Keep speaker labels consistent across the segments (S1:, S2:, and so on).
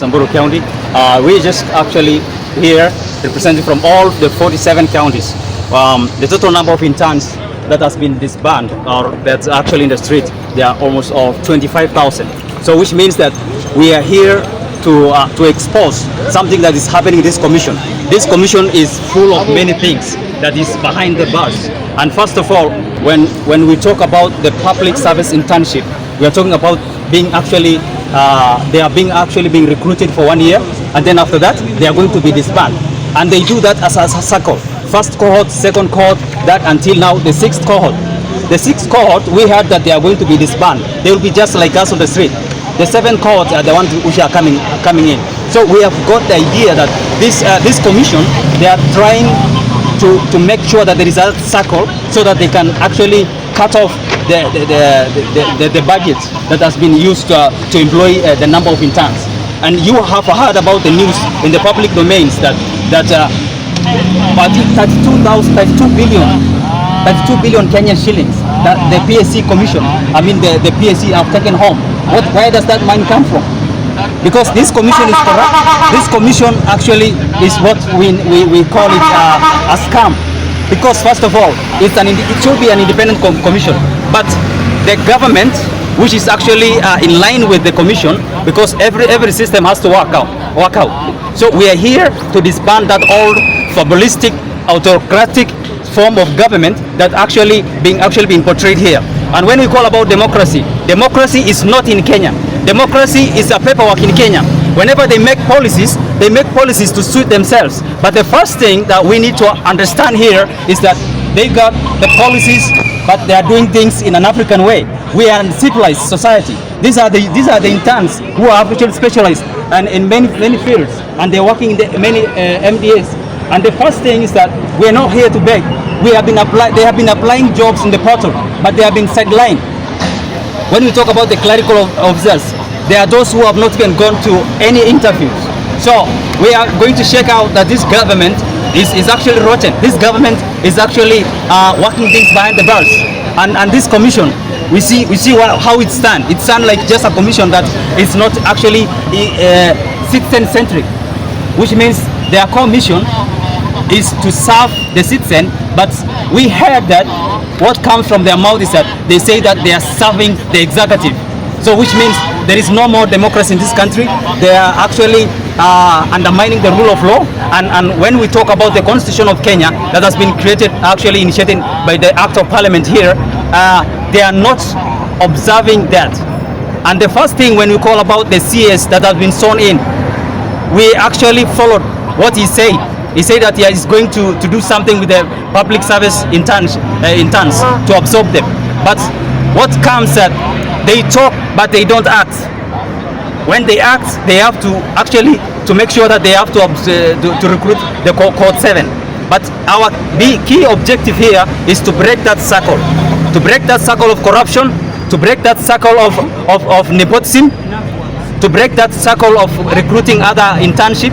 S1: Samburu County. We just actually here representing from all the 47 counties. The total number of interns that has been disbanded or that's actually in the street, they are almost of 25,000. So which means that we are here to expose something that is happening in this commission. This commission is full of many things that is behind the bars. And first of all, when we talk about the public service internship, we are talking about being actually they are being recruited for 1 year, and then after that they are going to be disbanded, and they do that as a cycle. First cohort, second cohort, that until now the sixth cohort. The sixth cohort, we heard that they are going to be disbanded. They will be just like us on the street. The seventh cohort are the ones which are coming in. So we have got the idea that this commission, they are trying to make sure that there is a cycle so that they can actually cut off the budget that has been used to employ the number of interns. And you have heard about the news in the public domains that 32 billion Kenyan shillings that the PSC commission, the PSC have taken home. Where does that money come from? Because this commission is corrupt. This commission actually is what we call it a scam. Because first of all, it should be an independent commission. But the government, which is actually in line with the commission, because every system has to work out. So we are here to disband that old fabulistic, autocratic form of government that actually being portrayed here. And when we call about democracy, democracy is not in Kenya. Democracy is a paperwork in Kenya. Whenever they make policies to suit themselves. But the first thing that we need to understand here is that they got the policies, but they are doing things in an African way. We are a civilized society. These are the interns who are actually specialized and in many fields, and they're working in many MDAs. And the first thing is that we are not here to beg. They have been applying jobs in the portal, but they have been sidelined. When we talk about the clerical officers, there are those who have not even gone to any interviews. So we are going to check out that this government is actually rotten. This government is actually working things behind the bars. And this commission, we see how it stands. It stands like just a commission that is not actually citizen-centric, which means their core mission is to serve the citizen. But we heard that what comes from their mouth is that they say that they are serving the executive. So which means there is no more democracy in this country. They are actually undermining the rule of law. And when we talk about the Constitution of Kenya that has been created, actually initiated by the Act of Parliament here, they are not observing that. And the first thing when we call about the CS that has been sworn in, we actually followed what he said. He said that he is going to do something with the public service interns to absorb them. But what comes that they talk but they don't act. When they act, they have to actually to make sure that they have to recruit the cohort 7. But our key objective here is to break that cycle, of corruption, to break that cycle of nepotism, to break that cycle of recruiting other interns,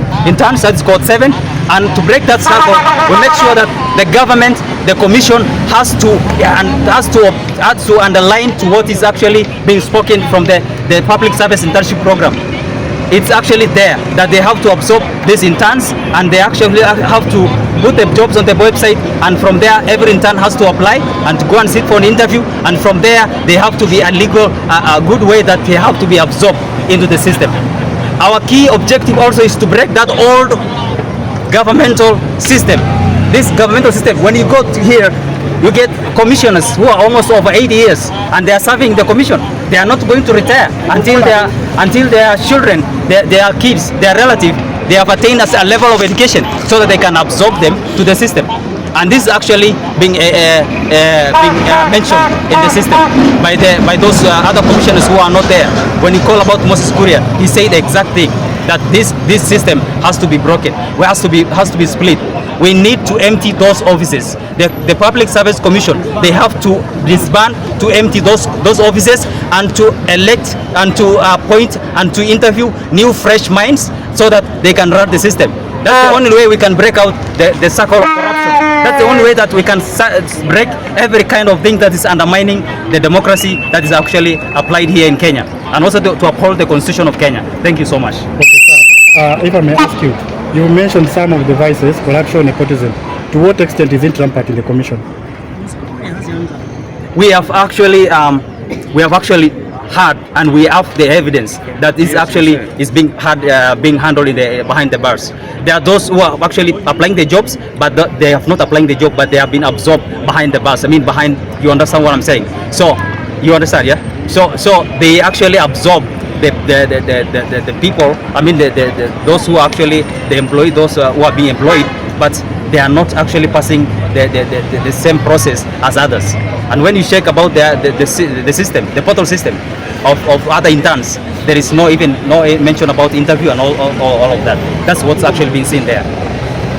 S1: that's called 7, and to break that cycle, we make sure that the government, the commission has to underline to what is actually being spoken from the public service internship program. It's actually there that they have to absorb these interns, and they actually have to put the jobs on the website, and from there every intern has to apply and to go and sit for an interview, and from there they have to be a good way that they have to be absorbed into the system. Our key objective also is to break that old governmental system. This governmental system, when you go to here, you get commissioners who are almost over 80 years and they are serving the commission. They are not going to retire until their children, their kids, their relatives, they have attained a level of education so that they can absorb them to the system. And this is actually being mentioned in the system by those other commissioners who are not there. When you call about Moses Kuria, he said the exact thing, that this system has to be broken, has to be split. We need to empty those offices. The Public Service Commission, they have to disband, to empty those offices, and to elect and to appoint and to interview new fresh minds so that they can run the system. That's the only way we can break out the cycle of corruption. That's the only way that we can break every kind of thing that is undermining the democracy that is actually applied here in Kenya, and also to uphold the Constitution of Kenya. Thank you so much.
S2: Okay, sir. if I may ask you, you mentioned some of the vices, corruption, nepotism. To what extent is it rampant in the commission?
S1: We have actually had, and we have the evidence that this actually is being handled behind the bars. There are those who are actually applying the jobs, but they have not applying the job, but they have been absorbed behind the bars. I mean, behind. You understand what I'm saying? So you understand, yeah? So they actually absorb the people. I mean, those who are actually the employee, those who are being employed, but they are not actually passing the same process as others. And when you check about the system, the portal system of other interns, there is no mention about interview and all of that. That's what's actually being seen there.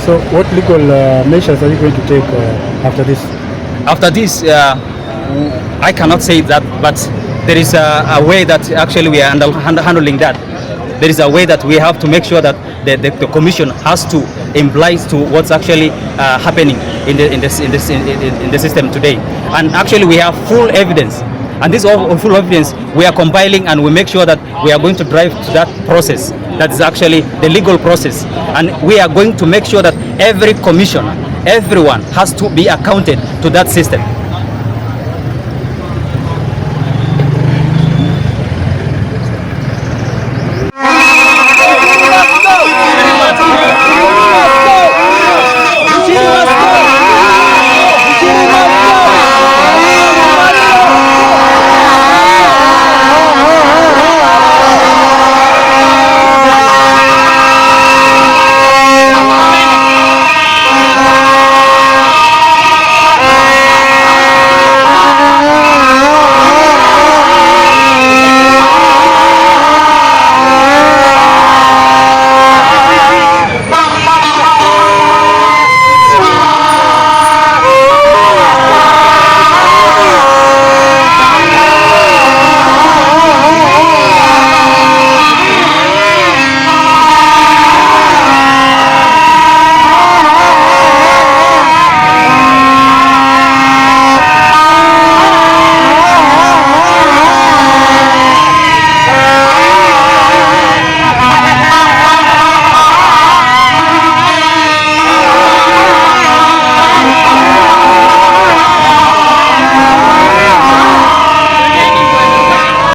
S2: So what legal measures are you going to take after this?
S1: After this, I cannot say that, but there is a way that actually we are handling that. There is a way that we have to make sure that the commission has to imply to what's actually happening in the system today. And actually we have full evidence, and this full evidence we are compiling, and we make sure that we are going to drive to that process. That is actually the legal process, and we are going to make sure that every commissioner, everyone has to be accounted to that system.